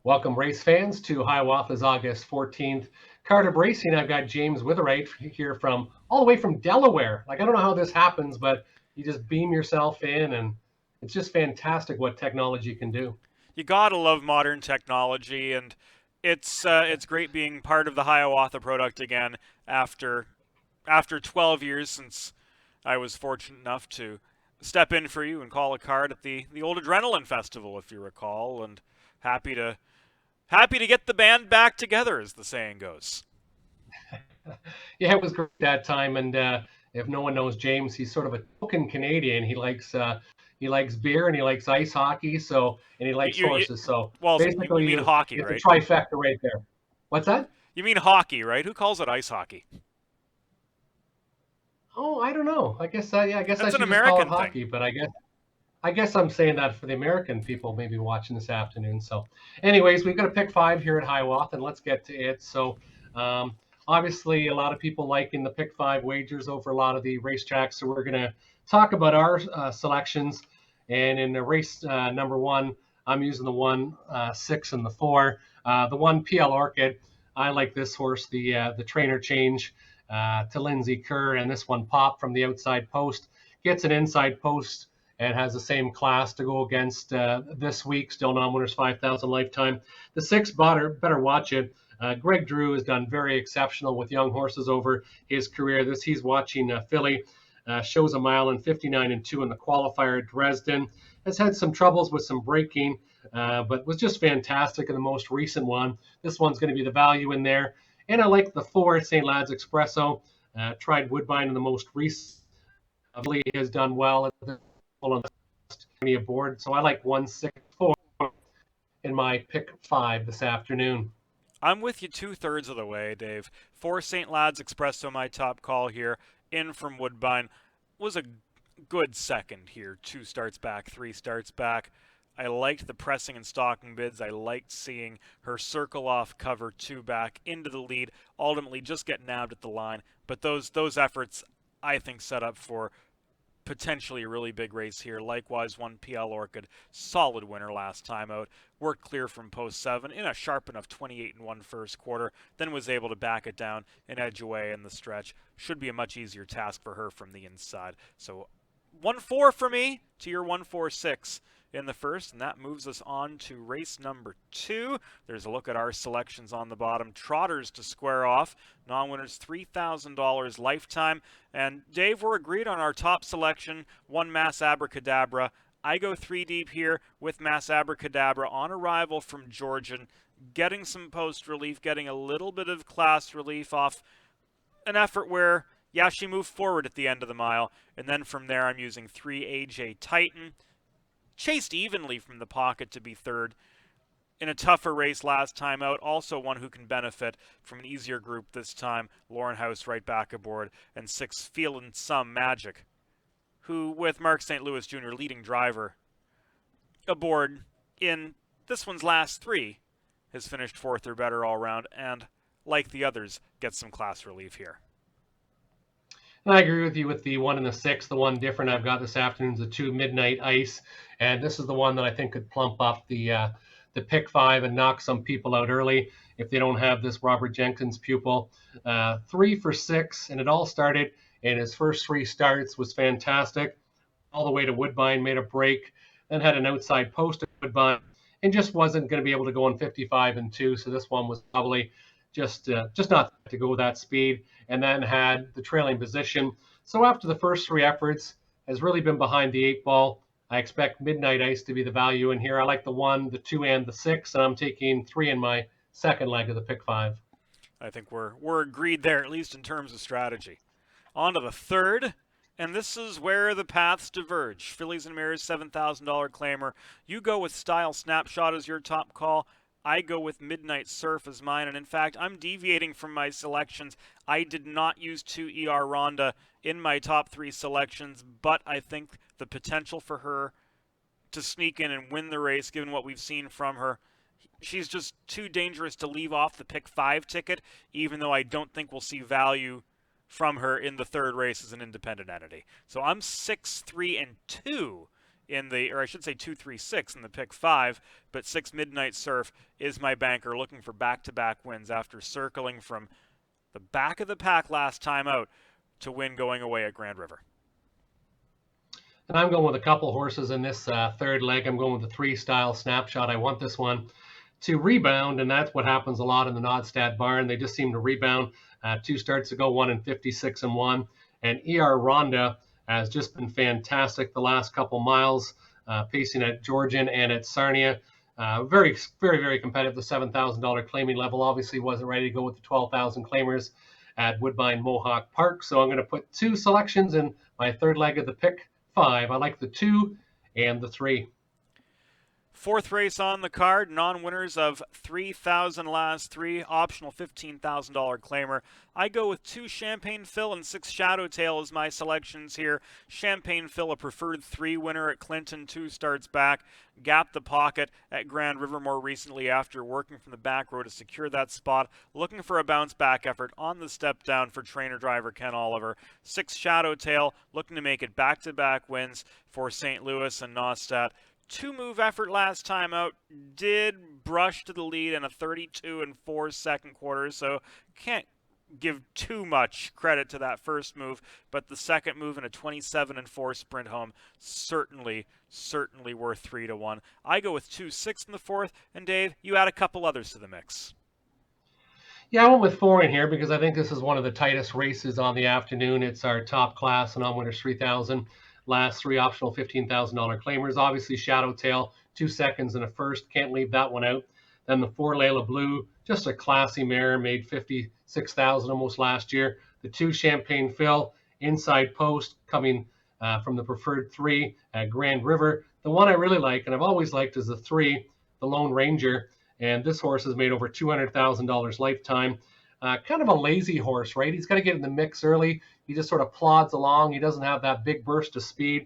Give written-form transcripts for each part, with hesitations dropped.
Welcome, race fans, to Hiawatha's August 14th card of racing. I've got James Witherite here from all the way from Delaware. Like, I don't know how this happens, but you just beam yourself in, and it's just fantastic what technology can do. You gotta love modern technology, and it's great being part of the Hiawatha product again after 12 years since I was fortunate enough to step in for you and call a card at the old Adrenaline Festival, if you recall, and happy to happy to get the band back together, as the saying goes. Yeah, it was great that time. And if no one knows James, he's sort of a token Canadian. He likes beer and he likes ice hockey. So and he likes You horses. So well, you basically, mean you hockey, get the right? trifecta right there. What's that? You mean hockey, right? Who calls it ice hockey? Oh, I don't know. I guess yeah, I guess I That's an should just call it American thing. hockey. But I guess I'm saying that for the American people maybe watching this afternoon. So, anyways, we've got a pick five here at Hiawatha, and let's get to it. So, um, obviously, a lot of people liking the pick five wagers over a lot of the racetracks. So, we're going to talk about our selections. And in the race number one, I'm using the one, six, and the four. The one PL Orchid, I like this horse, the trainer change to Lindsay Kerr, and this one Pop from the outside post gets an inside post and has the same class to go against this week. Still non-winners 5,000 lifetime. The six better watch it. Greg Drew has done very exceptional with young horses over his career. He's watching Philly. Shows a mile and 59 and 2 in the qualifier. Dresden has had some troubles with some braking, but was just fantastic in the most recent one. This one's going to be the value in there. And I like the four St. Lads Espresso. Tried Woodbine in the most recent. He has done well at the on the board. So I like 164 in my pick five this afternoon. I'm with you two-thirds of the way, Dave. For St. Lads Espresso, my top call here, in from Woodbine, was a good second here. Two starts back, three starts back. I liked the pressing and stalking bids. I liked seeing her circle off cover two back into the lead, ultimately just get nabbed at the line. But those efforts, I think, set up for potentially a really big race here. Likewise, one PL Orchid, solid winner last time out. Worked clear from post 7 in a sharp enough 28 and 1 first quarter, then was able to back it down and edge away in the stretch. Should be a much easier task for her from the inside. So 1-4 for me to your 1-4-6 in the first, and that moves us on to race number 2. There's a look at our selections on the bottom. Trotters to square off. Non-winners $3,000 lifetime. And Dave, we're agreed on our top selection, one Mass Abracadabra. I go three deep here with Mass Abracadabra on arrival from Georgian, getting some post relief, getting a little bit of class relief off an effort where, yeah, she moved forward at the end of the mile. And then from there, I'm using 3 AJ Titan, chased evenly from the pocket to be third in a tougher race last time out. Also one who can benefit from an easier group this time. Lauren House right back aboard, and 6 Feelin' Some Magic, who with Mark St. Louis Jr. leading driver aboard in this one's last 3, has finished 4th or better all round, and like the others, gets some class relief here. And I agree with you with the one and the six. The one different I've got this afternoon is the two Midnight Ice, and this is the one that I think could plump up the pick five and knock some people out early if they don't have this Robert Jenkins pupil. 3 for 6, and it all started in his first 3 starts was fantastic. All the way to Woodbine, made a break, then had an outside post at Woodbine, and just wasn't going to be able to go in 55 and 2. So this one was probably just not to go that speed, and then had the trailing position. So after the first 3 efforts, has really been behind the 8 ball. I expect Midnight Ice to be the value in here. I like the 1, the 2, and the 6, and I'm taking 3 in my second leg of the pick 5. I think we're agreed there, at least in terms of strategy. On to the third, and this is where the paths diverge. Phillies and Mirrors, $7,000 claimer. You go with Style Snapshot as your top call. I go with Midnight Surf as mine, and in fact, I'm deviating from my selections. I did not use 2 ER Ronda in my top 3 selections, but I think the potential for her to sneak in and win the race, given what we've seen from her, she's just too dangerous to leave off the pick 5 ticket, even though I don't think we'll see value from her in the third race as an independent entity. So I'm 6, 3, and 2 in the, or I should say 236 in the pick 5, but 6 Midnight Surf is my banker, looking for back-to-back wins after circling from the back of the pack last time out to win going away at Grand River. And I'm going with a couple horses in this third leg. I'm going with the 3 Style Snapshot. I want this one to rebound, and that's what happens a lot in the Nodstad barn. They just seem to rebound. 2 starts ago, 1 in 56 and 1. And ER Rhonda has just been fantastic the last couple miles, pacing at Georgian and at Sarnia. Very, very, very competitive. The $7,000 claiming level obviously wasn't ready to go with the 12,000 claimers at Woodbine Mohawk Park. So I'm going to put 2 selections in my third leg of the pick 5. I like the 2 and the 3. Fourth race on the card, non-winners of $3,000 last 3, optional $15,000 claimer. I go with 2 Champagne Phil and 6 Shadowtail as my selections here. Champagne Phil, a preferred 3 winner at Clinton, 2 starts back. Gapped the pocket at Grand River more recently after working from the back row to secure that spot. Looking for a bounce back effort on the step down for trainer driver Ken Oliver. 6 Shadowtail, looking to make it back-to-back wins for St. Louis and Neustadt. 2-move effort last time out, did brush to the lead in a 32 and 4 second quarter, so can't give too much credit to that first move, but the second move in a 27 and 4 sprint home, certainly worth 3 to 1. I go with 2, 6 in the fourth, and Dave, you add a couple others to the mix. Yeah, I went with 4 in here because I think this is one of the tightest races on the afternoon. It's our top class and on winners 3,000. Last 3 optional $15,000 claimers. Obviously, Shadowtail, 2 seconds and a first. Can't leave that one out. Then the 4 Layla Blue, just a classy mare, made $56,000 almost last year. The 2 Champagne Phil, inside post, coming from the preferred 3 at Grand River. The one I really like, and I've always liked, is the 3, the Lone Ranger. And this horse has made over $200,000 lifetime. Kind of a lazy horse, right? He's got to get in the mix early. He just sort of plods along. He doesn't have that big burst of speed.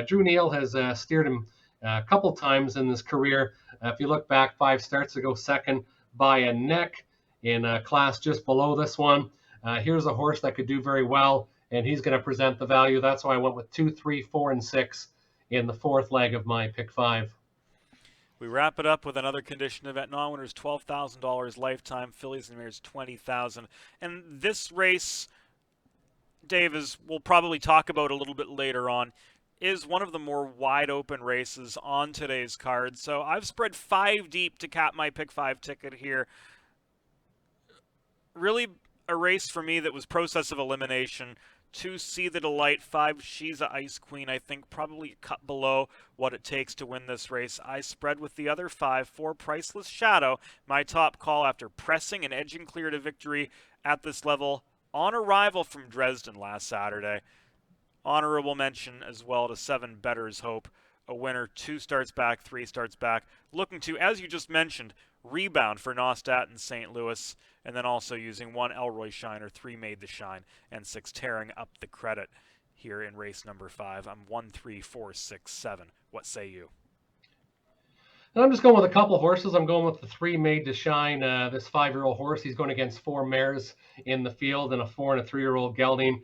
Drew Neal has steered him a couple times in his career. If you look back 5 starts ago, second by a neck in a class just below this one. Here's a horse that could do very well, and he's going to present the value. That's why I went with 2, 3, 4, and 6 in the fourth leg of my pick 5. We wrap it up with another condition event. Non-winners $12,000 lifetime. Fillies and Mares $20,000. And this race, Dave, as we'll probably talk about a little bit later on, is one of the more wide open races on today's card. So I've spread 5 deep to cap my pick 5 ticket here. Really a race for me that was process of elimination. 2 See the Delight, 5 She's a Ice Queen, I think probably cut below what it takes to win this race. I spread with the other 5, 4 Priceless Shadow, my top call after pressing and edging clear to victory at this level on arrival from Dresden last Saturday. Honorable mention as well to 7 Better's Hope, a winner, 2 starts back, 3 starts back, looking to, as you just mentioned, rebound for Neustadt and St. Louis, and then also using 1 Elroy Shiner, 3 Made the Shine, and 6 Tearing Up the Credit here in race number 5. I'm 1, 3, 4, 6, 7. What say you? And I'm just going with a couple horses. I'm going with the 3 Made to Shine. This 5-year-old horse, he's going against 4 mares in the field and a 4 and a 3-year-old gelding.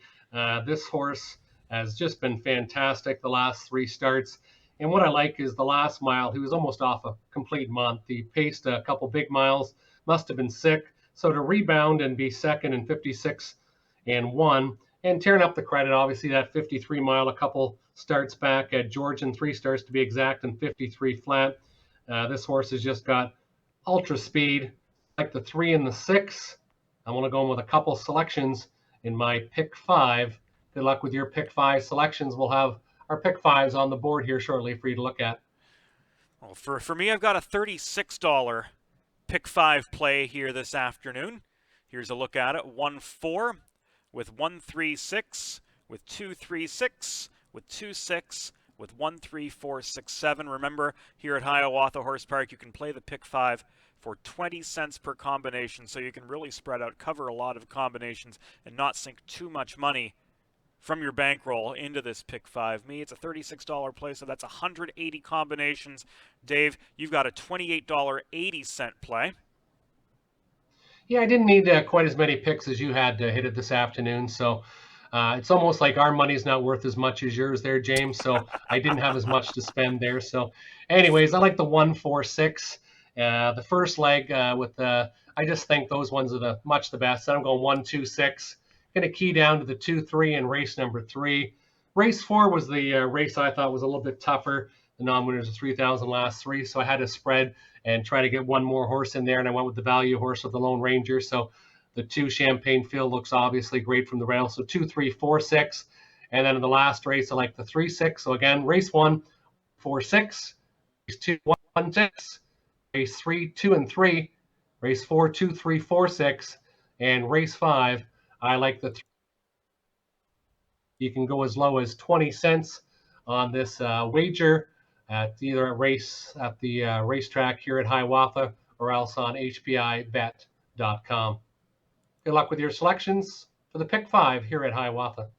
This horse has just been fantastic the last 3 starts. And what I like is the last mile, he was almost off a complete month. He paced a couple big miles, must have been sick. So to rebound and be second in 56 and 1, and tearing up the credit, obviously that 53 mile, a couple starts back at Georgian, 3 starts to be exact, and 53 flat. This horse has just got ultra speed, like the 3 and the 6. I want to go in with a couple selections in my pick 5. Good luck with your pick 5 selections. We'll have our pick 5s on the board here shortly for you to look at. Well, for me, I've got a $36 pick 5 play here this afternoon. Here's a look at it. 1-4 with 1-3-6 with 2-3-6 with 2-6 with 1-3-4-6-7. Remember, here at Hiawatha Horse Park, you can play the pick 5 for 20 cents per combination, so you can really spread out, cover a lot of combinations, and not sink too much money from your bankroll into this pick 5. Me, it's a $36 play, so that's 180 combinations. Dave, you've got a $28.80 play. Yeah, I didn't need quite as many picks as you had to hit it this afternoon, so It's almost like our money's not worth as much as yours there, James. So I didn't have as much to spend there. So, anyways, I like the 1, 4, 6. The first leg with the, I just think those ones are the best. Then I'm going 1, 2, 6. Going to key down to the 2, 3 in race number 3. Race 4 was the race I thought was a little bit tougher. The non-winners of 3,000 last 3, so I had to spread and try to get one more horse in there, and I went with the value horse of the Lone Ranger. So the 2 Champagne Field looks obviously great from the rail. So 2, 3, 4, 6. And then in the last race, I like the 3, 6. So again, race 1, 4, 6. Race 2, 1, 6. Race 3, 2, and 3. Race 4, 2, 3, 4, 6. And race 5, I like the 3. You can go as low as 20 cents on this wager at either a race at the racetrack here at Hiawatha or else on hpibet.com. Good luck with your selections for the pick 5 here at Hiawatha.